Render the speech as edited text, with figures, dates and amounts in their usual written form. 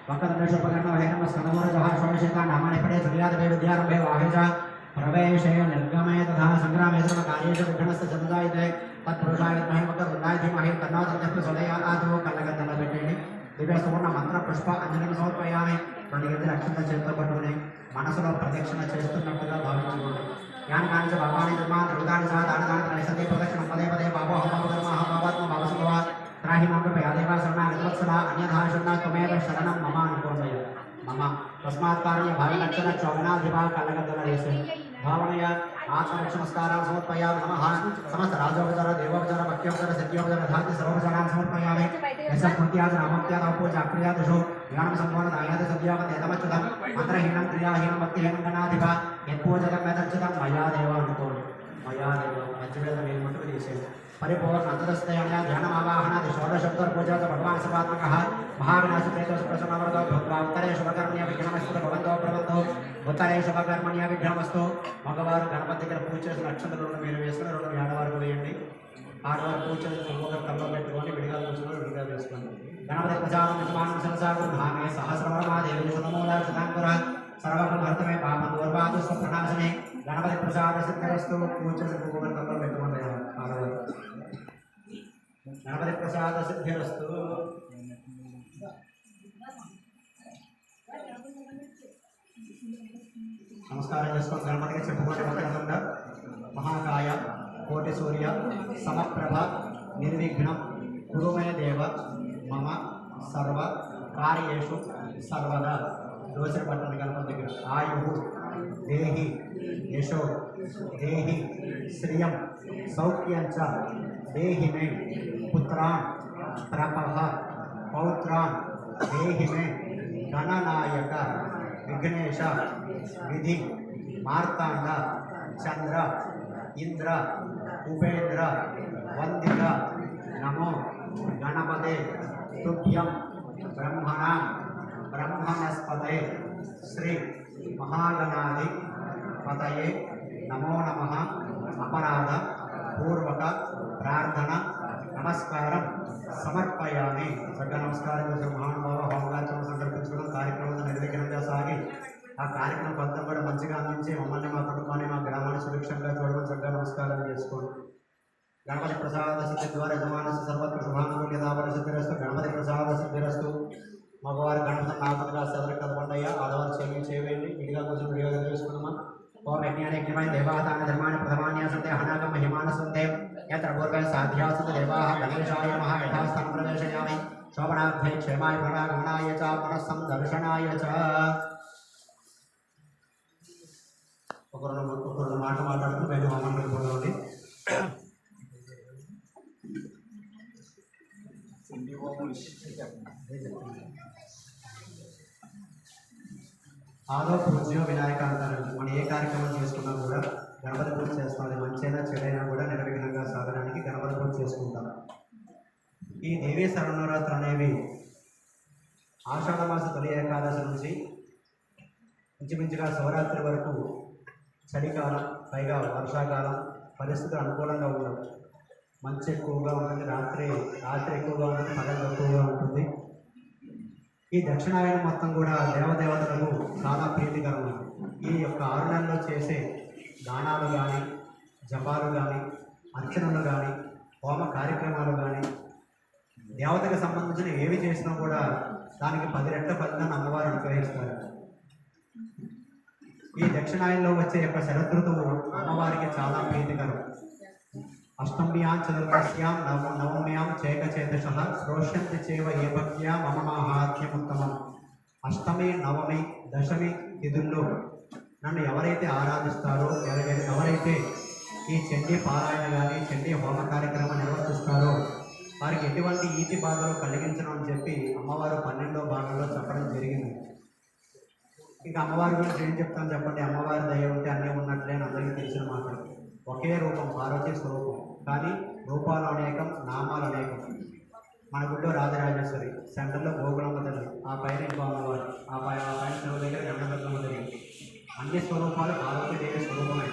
वक्रदण्डशोपकर्णो हेमस्कन्दमूलजः षोडशेता नामानि पठे तुर्यादवे विद्यारम्भे वाहेज प्रवेशे निर्गमे तथा संग्रामे सर्वकार्येषु विघ्नस्य समुदायिते तत्पुरुषाय विद्महे वक्रतुण्डाय धीमहि तन्नो दन्तिः प्रचोदयात् कल्लगद्दलपेटेणि दिव्य सुवर्ण मंत्र पुष्प अंजलिని సమర్పయామి రెండు గంటల అక్షంత చేతితో పట్టుకుని మనసులో ప్రదక్షిణ చేస్తున్నట్టుగా భావించుకోండి జ్ఞాని కాంచ భగవాని ధర్మా ధృతాని సహ దానదాన ప్రయసతి ప్రదక్షిణ పదే పదే బాబో హోమ ధర్మ భావాత్మ భావసంభవ త్రాహి మాంగ యాదేవ శరణ నిర్వత్సల అన్యథా శరణ త్వమేవ శరణం మమ అనుకోండి మమ తస్మాత్ కారణ్య భావి లక్షణ చౌనాధిభా కళ్ళగద్దల వేసి భావనయ आत्मरक्षणस्कारान् समर्पयामि नमः समस्त राजोपचार देवोपचार भक्त्योपचार सत्योपचार धाति सर्वोपचारान् समर्पयामि यशस्मृत्याद नामोक्त्याद औपचाक्रियादिषु ज्ञानं सम्पूर्णदायाद सद्यावत् एतमच्युतं मन्त्रहीनं क्रियाहीनं भक्तिहीनं गणाधिपा यत्पूजतं यदर्चितं मया देव अनुकोणि मया देव अच्युतमेव मुट्टुकेशे परिपूर्ण अंतरस्थयान्या ध्यानमावाहनादि षोडशोत्तरपूजा भगवान् सर्वात्मकः महाविनाशप्रेतोष प्रसन्नवरदो भगवान् उत्तरे शुभकर्मण्य विघ्नमस्तु भवन्तो प्रवन्तो उत्तरे शुभकर्मण्य विघ्नमस्तु मगवाరు గణపతి దగ్గర పూజ చేసిన నక్షత్రాలను మీరు వేసుకుని రెండు ఆడవారికి వేయండి ఆడవారు పూజ చేసిన ఒక కళ్ళలో పెట్టుకొని విడిగా కూర్చుని విడిగా వేసుకోండి గణపతి ప్రసాదం యజమానం సంసారం భామే సహస్రవర్మాదేవి శతమూల శతాంకుర సర్వభర్తమే పాప దూర్వాదు స్వప్రణాశనే గణపతి ప్రసాద సిద్ధిరస్తు పూజ చేసిన ఒక కళ్ళలో పెట్టుకోండి ఆడవారు గణపతి ప్రసాద సిద్ధిరస్తు నమస్కారం చేసుకొని గణపతికి చెప్పుకోండి వక్రతుండ మహాకాయ కోటి సూర్య సమప్రభ నిర్విఘ్నం గురుమే దేవ మమ సర్వ కార్యేషు సర్వదా దోష పట్టణ గణపతి దగ్గర ఆయు దేహి యశో దేహి శ్రియం సౌఖ్యంచ దేహి మే పుత్రాన్ ప్రపహ పౌత్రాన్ దేహి మే గణనాయక విఘ్నేశ విధి మార్తాండ చంద్ర ఇంద్ర ఉపేంద్ర వందిత నమో గణపతే తుభ్యం బ్రహ్మణ బ్రహ్మణస్పతే శ్రీ మహాగణాది పతయే నమో నమః అపరాధ పూర్వక ప్రార్థన నమస్కారం సమర్పయామి సర్గ నమస్కారం చేసే మహానుభావ హోమగాచరణ సంకల్పించుకోవడం కార్యక్రమం నిర్విఘ్నంగా సాగి ఆ కార్యక్రమం ఫలితం కూడా మంచిగా అందించి మమ్మల్ని మా కుటుంబాన్ని మా గ్రామాన్ని సురక్షంగా చూడడం సర్గ నమస్కారం చేసుకోండి గణపతి ప్రసాద సిద్ధి ద్వారా యజమానస్ సర్వత్ర శుభానుకూల్యతాపరి సిద్ధిరస్తు గణపతి ప్రసాద సిద్ధిరస్తు మగవారి గణపతి నాపతి రాసి ఎదురు కదపండయ్యా ఆడవారు చేయండి విడిగా కూర్చొని విడిగా చేసుకున్నామా ఓం యజ్ఞాయజ్ఞమై దేవాతాన ధర్మాన్ని ప్రథమాన్యాసంతే హనాగమ హిమానసంతే यत्र पूर्वे साध्यासुत देवाः गणेशाय नमः यथास्थानं प्रवेशयामि शोभनार्थे क्षेमाय भरागमनाय च मनस्सं दर्शनाय च ఒకరు మాట మాట్లాడుతూ మేము హోమం వెళ్ళిపోతామండి ఆదో పూజ్యో వినాయక అంటారండి మనం ఏ కార్యక్రమం చేసుకున్నా కూడా గణపతి పూజ చేస్తాం మంచైనా చెడైనా కూడా నిర్విఘ్నంగా సాగడానికి గణపతి పూజ చేసుకుంటాం ఈ దేవీ శరణవరాత్రులు అనేవి ఆషాఢమాస తొలి ఏకాదశి నుంచి ఇంచుమించుగా శివరాత్రి వరకు చలికాలం పైగా వర్షాకాలం పరిస్థితులు అనుకూలంగా ఉండవు మంచు ఎక్కువగా ఉంటుంది రాత్రి ఎక్కువగా ఉంటుంది పగలు తక్కువగా ఉంటుంది ఈ దక్షిణాయనం మొత్తం కూడా దేవదేవతలకు చాలా ప్రీతికరమైనది ఈ యొక్క 6 నెలల్లో చేసే దానాలు కానీ జపాలు కానీ అర్చనలు కానీ హోమ కార్యక్రమాలు కానీ దేవతకు సంబంధించిన ఏవి చేసినా కూడా దానికి 10 రెట్ల ఫలితాన్ని అమ్మవారు అనుగ్రహిస్తారు ఈ దక్షిణాయనంలో వచ్చే యొక్క శరదృతువు అమ్మవారికి చాలా ప్రీతికరం అష్టమ్యాం చతుర్దశ్యాం నవమ్యాం చేకచేతశః శ్రోష్యంతి చేవ ఏ భక్త్యా మమ మాహాత్మ్యముత్తమం అష్టమి నవమి దశమి తిథుల్లో నన్ను ఎవరైతే ఆరాధిస్తారో ఎవరైతే ఈ చండీ పారాయణ కానీ చండీ హోమ కార్యక్రమం నిర్వర్తిస్తారో వారికి ఎటువంటి ఈతి బాధలు కలిగించడం అని చెప్పి అమ్మవారు 12వ భాగంలో చెప్పడం జరిగింది. ఇంకా అమ్మవారి గురించి ఏం చెప్తాను చెప్పండి. అమ్మవారి దయ ఉంటే అన్నీ ఉన్నట్లే అని అందరికీ తెలిసిన మాట. ఒకే రూపం పార్వతీ స్వరూపం, కానీ రూపాలు అనేకం, నామాలు అనేకం. మన గుడిలో రాజరాజేశ్వరి, సెంటర్లో గోకులమ్మ తల్లి, ఆ పైన ఇంకో అమ్మవారు, ఆ పైన శివ దగ్గర గండగద్దమ్మ తల్లి. అన్ని స్వరూపాలు పార్వతీదేవి స్వరూపమే.